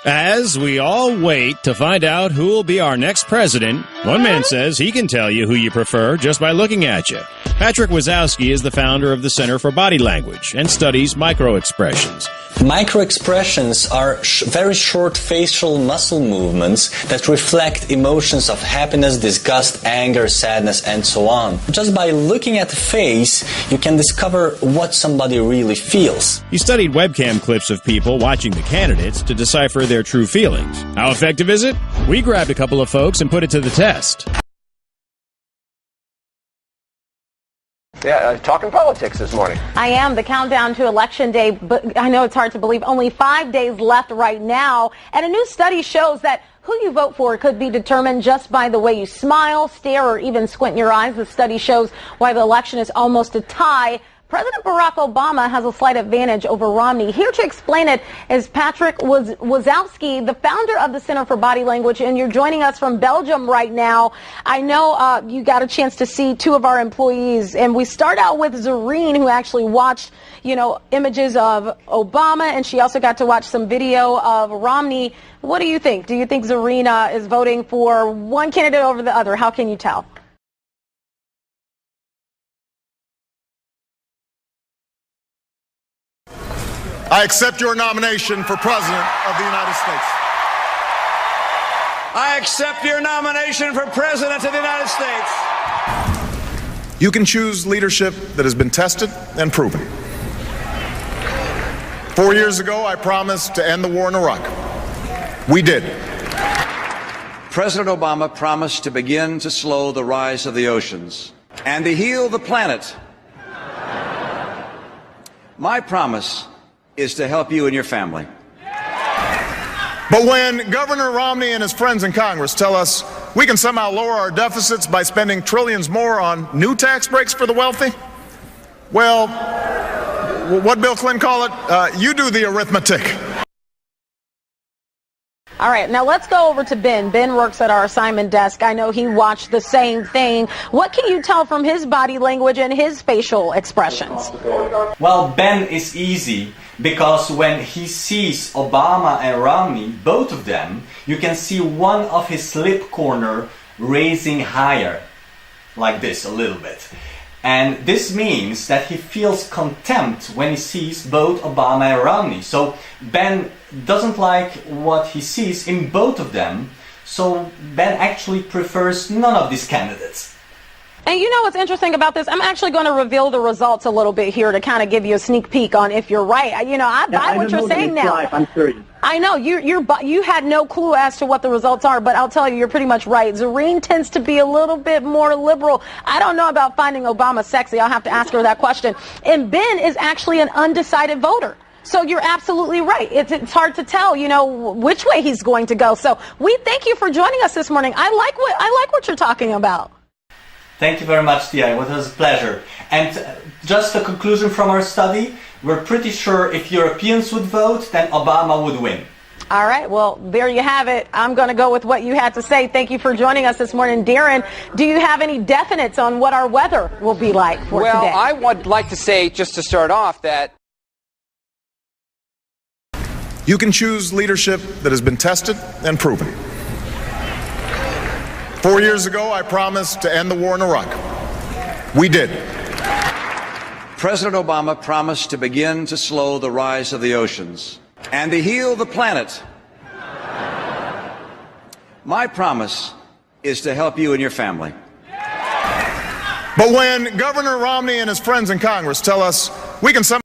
As we all wait to find out who will be our next president, one man says he can tell you who you prefer just by looking at you. Patrick Wazowski is the founder of the Center for Body Language and studies microexpressions. Microexpressions are very short facial muscle movements that reflect emotions of happiness, disgust, anger, sadness, and so on. Just by looking at the face, you can discover what somebody really feels. He studied webcam clips of people watching the candidates to decipher their true feelings. How effective is it? We grabbed a couple of folks and put it to the test. Yeah, talking politics this morning. I am. The countdown to Election Day, but I know it's hard to believe. Only 5 days left right now. And a new study shows that who you vote for could be determined just by the way you smile, stare, or even squint in your eyes. The study shows why the election is almost a tie. President Barack Obama has a slight advantage over Romney. Here to explain it is Patrick Wazowski, the founder of the Center for Body Language, and you're joining us from Belgium right now. I know you got a chance to see two of our employees, and we start out with Zareen, who actually watched, images of Obama, and she also got to watch some video of Romney. What do you think? Do you think Zareen is voting for one candidate over the other? How can you tell? I accept your nomination for President of the United States. I accept your nomination for President of the United States. You can choose leadership that has been tested and proven. 4 years ago, I promised to end the war in Iraq. We did. President Obama promised to begin to slow the rise of the oceans and to heal the planet. My promise is to help you and your family. But when Governor Romney and his friends in Congress tell us we can somehow lower our deficits by spending trillions more on new tax breaks for the wealthy, well, what Bill Clinton call it? You do the arithmetic. All right, now let's go over to Ben. Ben works at our assignment desk. I know he watched the same thing. What can you tell from his body language and his facial expressions? Well, Ben is easy because when he sees Obama and Romney, both of them, you can see one of his lip corner raising higher, like this a little bit. And this means that he feels contempt when he sees both Obama and Romney. So Ben doesn't like what he sees in both of them. So Ben actually prefers none of these candidates. And you know what's interesting about this? I'm actually going to reveal the results a little bit here to kind of give you a sneak peek on if you're right. I buy what you're saying now. I'm serious. I know you had no clue as to what the results are, but I'll tell you, you're pretty much right. Zareen tends to be a little bit more liberal. I don't know about finding Obama sexy. I'll have to ask her that question. And Ben is actually an undecided voter. So you're absolutely right. It's hard to tell, which way he's going to go. So we thank you for joining us this morning. I like what you're talking about. Thank you very much, Tia. It was a pleasure. And just a conclusion from our study, we're pretty sure if Europeans would vote, then Obama would win. All right. Well, there you have it. I'm going to go with what you had to say. Thank you for joining us this morning. Darren, do you have any definites on what our weather will be like for today? Well, I would like to say, just to start off, that You can choose leadership that has been tested and proven. 4 years ago, I promised to end the war in Iraq. We did. President Obama promised to begin to slow the rise of the oceans and to heal the planet. My promise is to help you and your family. But when Governor Romney and his friends in Congress tell us we can somehow